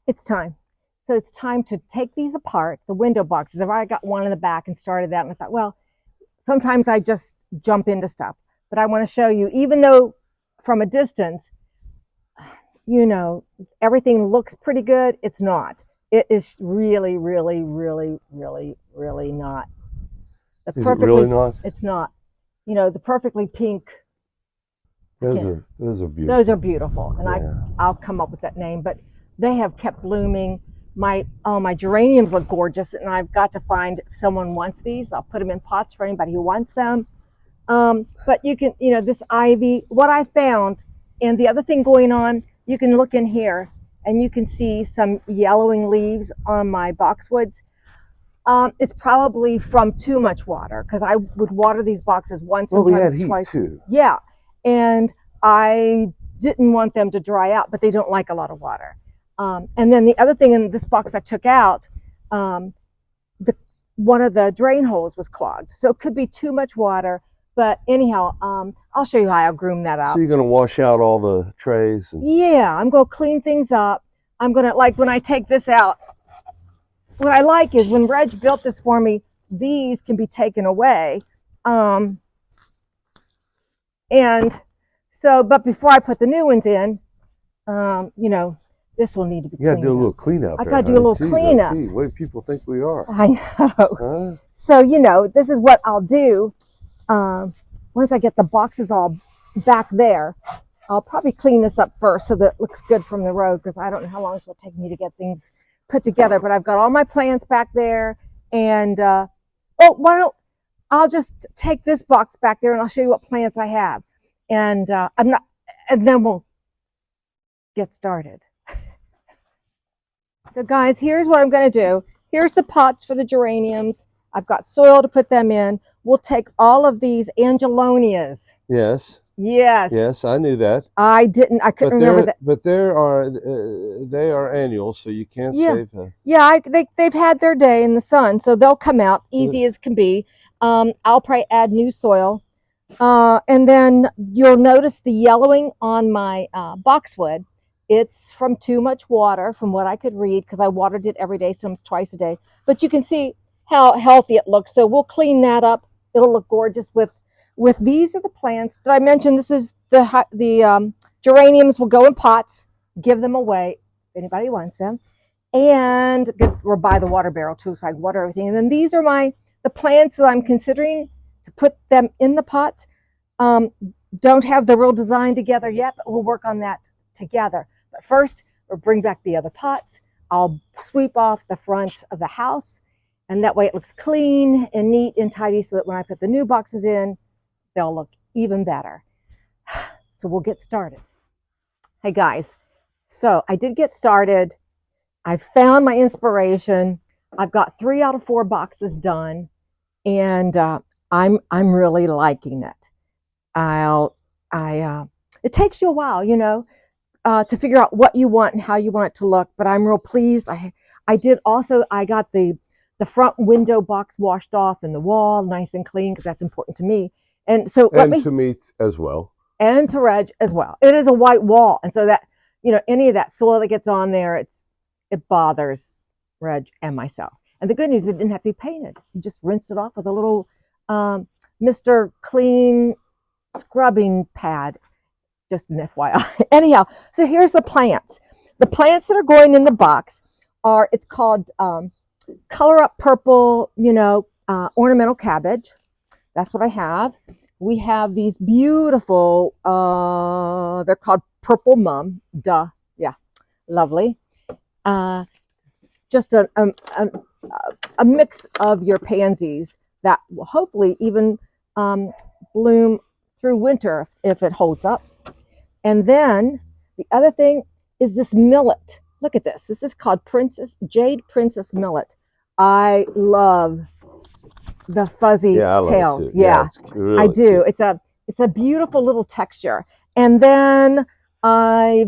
It's time. So it's time to take these apart, the window boxes. I've already got one in the back and started that. And I thought, well, sometimes I just jump into stuff. But I want to show you, even though from a distance, you know, everything looks pretty good, it's not. It is really, really, really, really, really not. Is it really not? It's not. You know, the perfectly pink. Those are beautiful. Those are beautiful, and Yeah. I'll come up with that name. But they have kept blooming. My geraniums look gorgeous, and I've got to find if someone wants these. I'll put them in pots for anybody who wants them. But you can, you know, this ivy. What I found, and the other thing going on, you can look in here, and you can see some yellowing leaves on my boxwoods. It's probably from too much water because I would water these boxes once, well, sometimes we had twice. Heat too. Yeah, and I didn't want them to dry out, but they don't like a lot of water. And then the other thing in this box I took out, one of the drain holes was clogged, so it could be too much water. But anyhow, I'll show you how I'll groom that out. So you're going to wash out all the trays? Yeah, I'm going to clean things up. I'm going to, like when I take this out, what I like is when Reg built this for me, these can be taken away. And so, but before I put the new ones in, you know, this will need to be cleaned up. You got to do a little cleanup. I got to do a little cleanup. What do people think we are? I know. Huh? So, you know, this is what I'll do. Once I get the boxes all back there, I'll probably clean this up first so that it looks good from the road, because I don't know how long this will take me to get things put together. But I've got all my plants back there, and I'll just take this box back there and I'll show you what plants I have, and then we'll get started. So guys, here's what I'm going to do. Here's the pots for the geraniums. I've got soil to put them in. We'll take all of these angelonias. Yes. Yes. Yes, I knew that. I couldn't remember that. But they are annual, so you can't save them. Yeah, they've had their day in the sun, so they'll come out easy as can be. I'll probably add new soil. And then you'll notice the yellowing on my boxwood. It's from too much water, from what I could read, because I watered it every day, sometimes twice a day. But you can see how healthy it looks. So we'll clean that up. It'll look gorgeous with these are the plants. Did I mention this is the geraniums will go in pots, give them away if anybody wants them. And or buy the water barrel too, so I water everything. And then these are the plants that I'm considering to put them in the pots. Don't have the real design together yet, but we'll work on that together. But first, we'll bring back the other pots. I'll sweep off the front of the house, and that way it looks clean and neat and tidy, so that when I put the new boxes in, they'll look even better. So we'll get started. Hey guys, so I did get started. I found my inspiration. I've got 3 out of 4 boxes done, and I'm really liking it. It takes you a while, you know, to figure out what you want and how you want it to look, but I'm real pleased. I got the front window box washed off and the wall nice and clean, because that's important to me. And so to me as well. And to Reg as well. It is a white wall, and so that, you know, any of that soil that gets on there, it bothers Reg and myself. And the good news is it didn't have to be painted. You just rinsed it off with a little Mr. Clean scrubbing pad. Just an FYI. Anyhow, so here's the plants. The plants that are going in the box are, it's called Color Up Purple, you know, ornamental cabbage. That's what I have. We have these beautiful, they're called Purple Mum. Duh. Yeah. Lovely. Just a mix of your pansies that will hopefully even bloom through winter if it holds up. And then the other thing is this millet. Look at this. This is called Jade Princess Millet. I love the fuzzy tails. Yeah, really I do. Cute. It's a beautiful little texture. And then I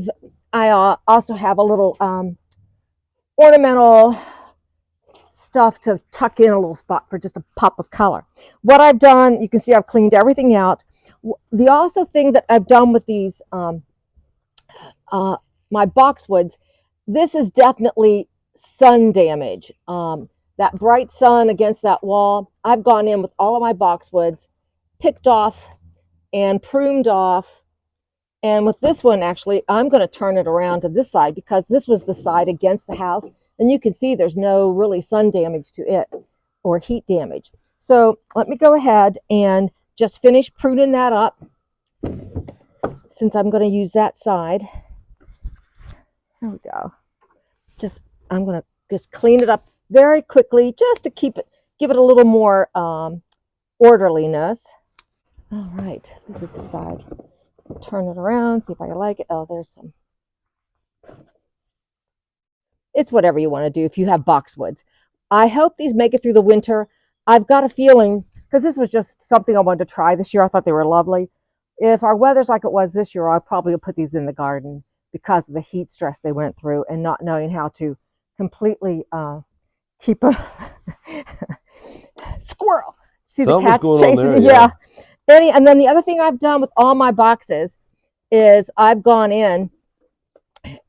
also have a little ornamental stuff to tuck in a little spot for just a pop of color. What I've done, you can see I've cleaned everything out. The also thing that I've done with these my boxwoods, this is definitely sun damage. That bright sun against that wall. I've gone in with all of my boxwoods, picked off and pruned off. And with this one, actually, I'm going to turn it around to this side because this was the side against the house. And you can see there's no really sun damage to it or heat damage. So let me go ahead and just finish pruning that up since I'm going to use that side. There we go. I'm going to just clean it up very quickly just to give it a little more orderliness. All right, this is the side. Turn it around, see if I like it. Oh, there's some. It's whatever you want to do if you have boxwoods. I hope these make it through the winter. I've got a feeling, because this was just something I wanted to try this year. I thought they were lovely. If our weather's like it was this year, I'll probably put these in the garden because of the heat stress they went through and not knowing how to completely keep a squirrel. See the cats chasing it? Yeah. And then the other thing I've done with all my boxes is I've gone in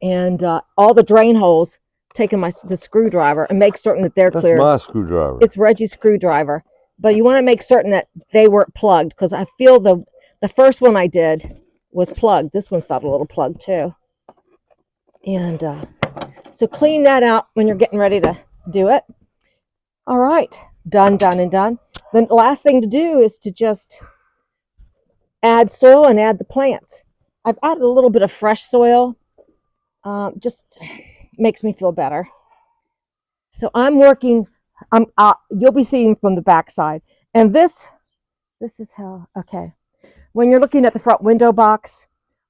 and all the drain holes, taken the screwdriver and make certain that they're clear. That's my screwdriver. It's Reggie's screwdriver. But you want to make certain that they weren't plugged because I feel the first one I did was plugged. This one felt a little plugged too. And so clean that out when you're getting ready to do it. All right, done, done, and done. Then the last thing to do is to just add soil and add the plants. I've added a little bit of fresh soil. Just makes me feel better. So I'm working. You'll be seeing from the back side. And this is how. Okay, when you're looking at the front window box,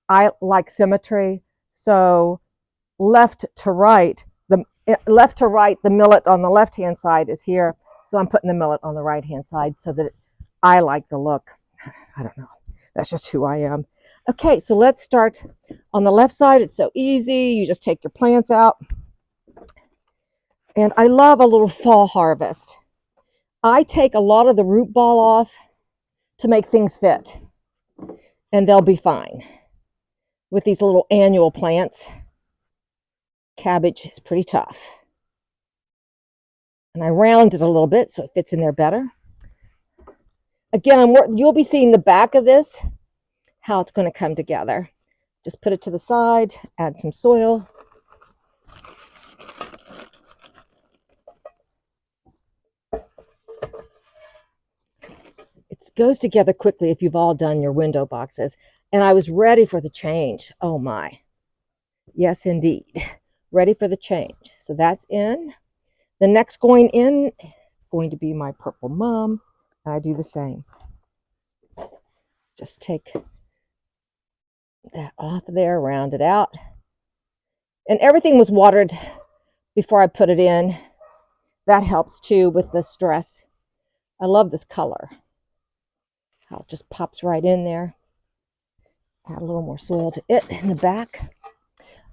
I like symmetry. So left to right, the millet on the left hand side is here. So I'm putting the millet on the right hand side so that I like the look. I don't know. That's just who I am. Okay, so let's start on the left side. It's so easy. You just take your plants out. And I love a little fall harvest. I take a lot of the root ball off to make things fit. And they'll be fine. With these little annual plants, cabbage is pretty tough. And I round it a little bit so it fits in there better. Again, you'll be seeing the back of this, how it's going to come together. Just put it to the side, add some soil. It goes together quickly if you've all done your window boxes. And I was ready for the change. Oh my. Yes, indeed. Ready for the change. So that's in. The next going in is going to be my purple mum. And I do the same. Just take that off there, round it out. And everything was watered before I put it in. That helps too with the stress. I love this color. How it just pops right in there. Add a little more soil to it in the back.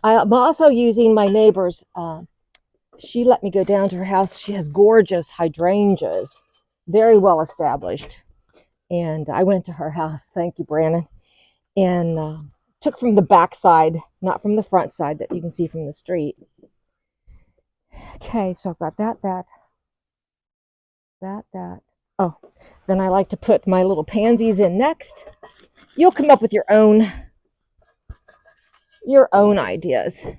I'm also using my neighbor's, she let me go down to her house. She has gorgeous hydrangeas, very well established. And I went to her house, thank you, Brandon, and took from the back side, not from the front side that you can see from the street. Okay, so I've got that. Oh, then I like to put my little pansies in next. You'll come up with your own ideas. You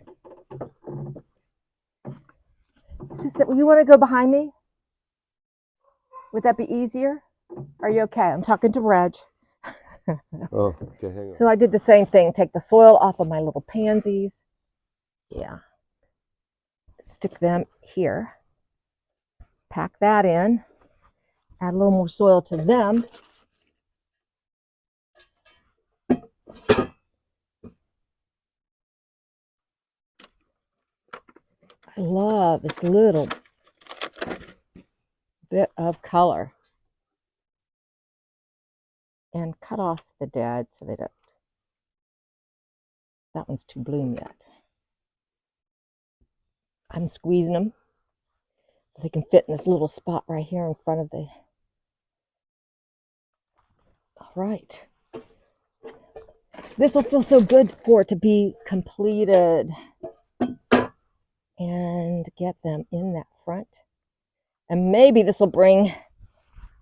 want to go behind me? Would that be easier? Are you okay? I'm talking to Reg. Oh, okay, hang on. So I did the same thing. Take the soil off of my little pansies. Yeah. Stick them here. Pack that in. Add a little more soil to them. I love this little bit of color. And cut off the dead so they don't. That one's too bloom yet. I'm squeezing them so they can fit in this little spot right here in front of the. All right. This will feel so good for it to be completed. and get them in that front. And maybe this will bring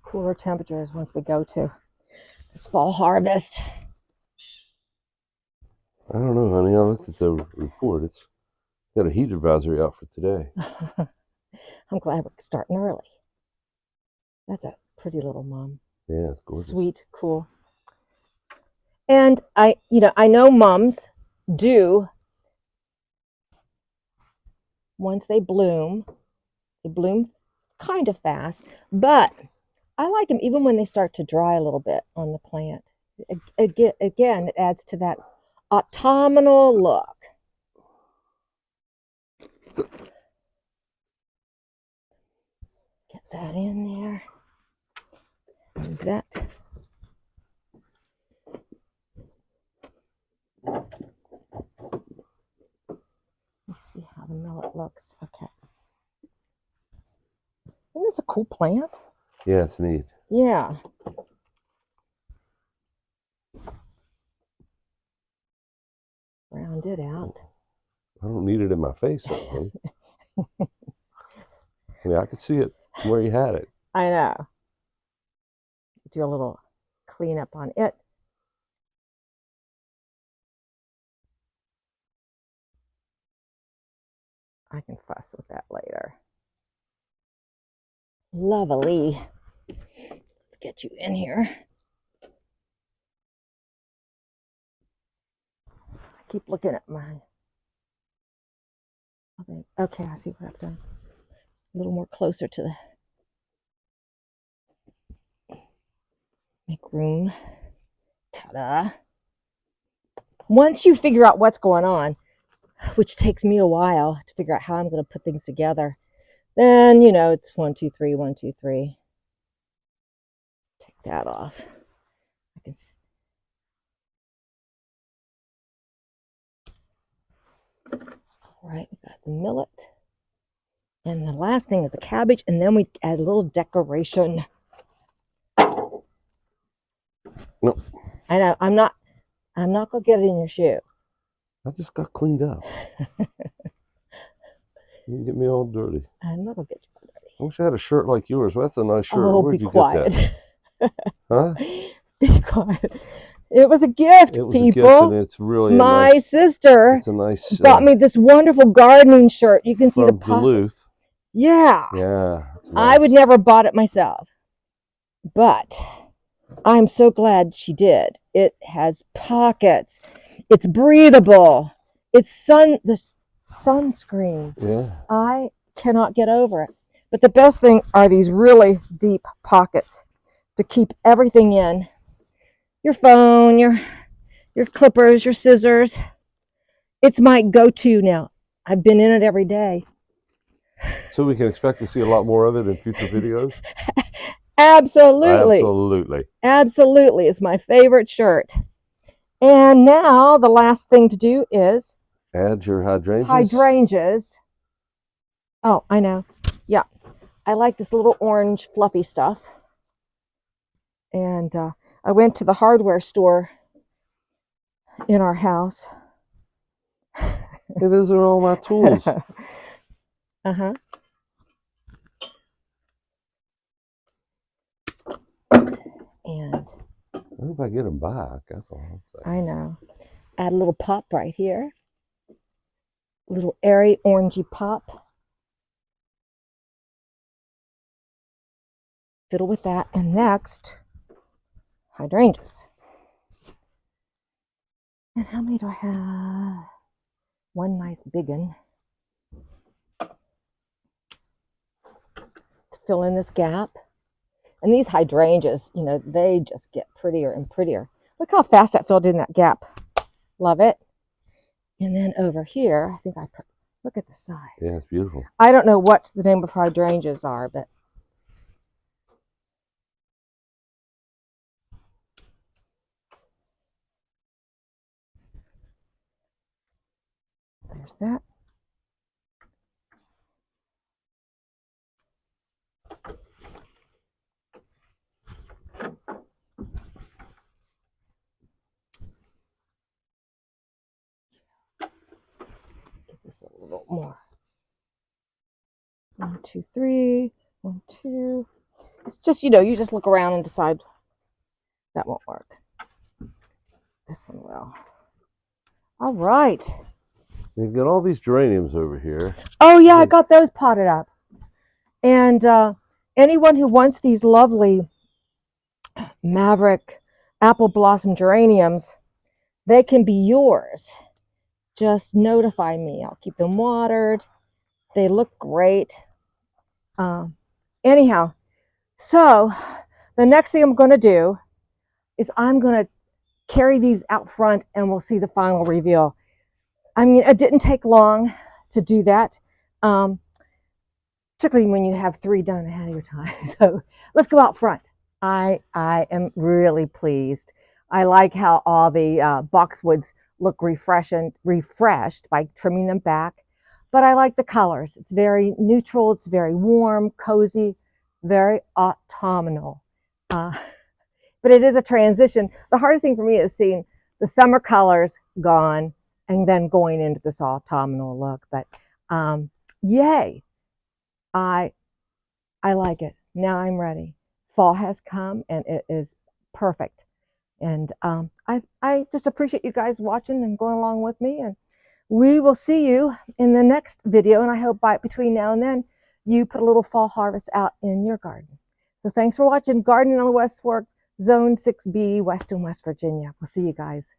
cooler temperatures once we go to this fall harvest. I don't know, honey. I looked at the report. It's got a heat advisory out for today. I'm glad we're starting early. That's a pretty little mom. Yeah, it's gorgeous. Sweet, cool. And I know mums do, once they bloom kind of fast, but I like them even when they start to dry a little bit on the plant. Again, it adds to that autumnal look. Get that in there. And that. Let me see how the millet looks. Okay. Isn't this a cool plant? Yeah, it's neat. Yeah. Round it out. I don't need it in my face, though, honey. I mean, I could see it where you had it. I know. Do a little cleanup on it. I can fuss with that later. Lovely. Let's get you in here. I keep looking at mine. Okay, I see what I've done. A little more closer to the, make room. Ta-da. Once you figure out what's going on, which takes me a while to figure out how I'm going to put things together, then, it's 1, 2, 3, 1, 2, 3. Take that off. I can. All right, we got the millet. And the last thing is the cabbage, and then we add a little decoration. Nope. I know, I'm not gonna get it in your shoe. I just got cleaned up. You get me all dirty. I'm not gonna get you all dirty. I wish I had a shirt like yours. That's a nice shirt. Oh, Where'd be you quiet. get that? Huh? Be quiet. It was a gift, It was people. a gift, and it's really My a nice, sister it's a nice, bought me this wonderful gardening shirt. You can see the from pockets. Duluth. Yeah. Yeah. It's nice. I would never have bought it myself, but I'm so glad she did. It has pockets. It's breathable. It's the sunscreen. Yeah. I cannot get over it. But the best thing are these really deep pockets to keep everything in. Your phone, your clippers, your scissors. It's my go-to now. I've been in it every day. So we can expect to see a lot more of it in future videos? Absolutely. Absolutely. Absolutely. It's my favorite shirt. And now the last thing to do is add your hydrangeas. Hydrangeas. Oh, I know. Yeah. I like this little orange fluffy stuff. And I went to the hardware store in our house. Hey, those are all my tools. Uh-huh. And I hope I get them back. That's all I'm saying. I know. Add a little pop right here. A little airy orangey pop. Fiddle with that. And next, hydrangeas. And how many do I have? One nice big one. To fill in this gap. And these hydrangeas, they just get prettier and prettier. Look how fast that filled in that gap. Love it. And then over here, I think look at the size. Yeah, it's beautiful. I don't know what the name of hydrangeas are, but there's that. Get this a little more 1, 2, 3. 1, 2. It's just, you just look around and decide that won't work. This one will. All right. You've got all these geraniums over here. Oh, yeah, I got those potted up. And anyone who wants these lovely Maverick apple blossom geraniums, they can be yours. Just notify me. I'll keep them watered. They look great. Anyhow, so the next thing I'm going to do is I'm going to carry these out front and we'll see the final reveal. I mean, it didn't take long to do that, particularly when you have 3 done ahead of your time. So let's go out front. I am really pleased. I like how all the boxwoods look refreshed by trimming them back, but I like the colors. It's very neutral, it's very warm, cozy, very autumnal. But it is a transition. The hardest thing for me is seeing the summer colors gone and then going into this autumnal look. But yay, I like it. Now I'm ready. Fall has come and it is perfect. And I just appreciate you guys watching and going along with me. And we will see you in the next video. And I hope between now and then, you put a little fall harvest out in your garden. So thanks for watching Gardening on the West Fork, Zone 6B, Weston, West Virginia. We'll see you guys.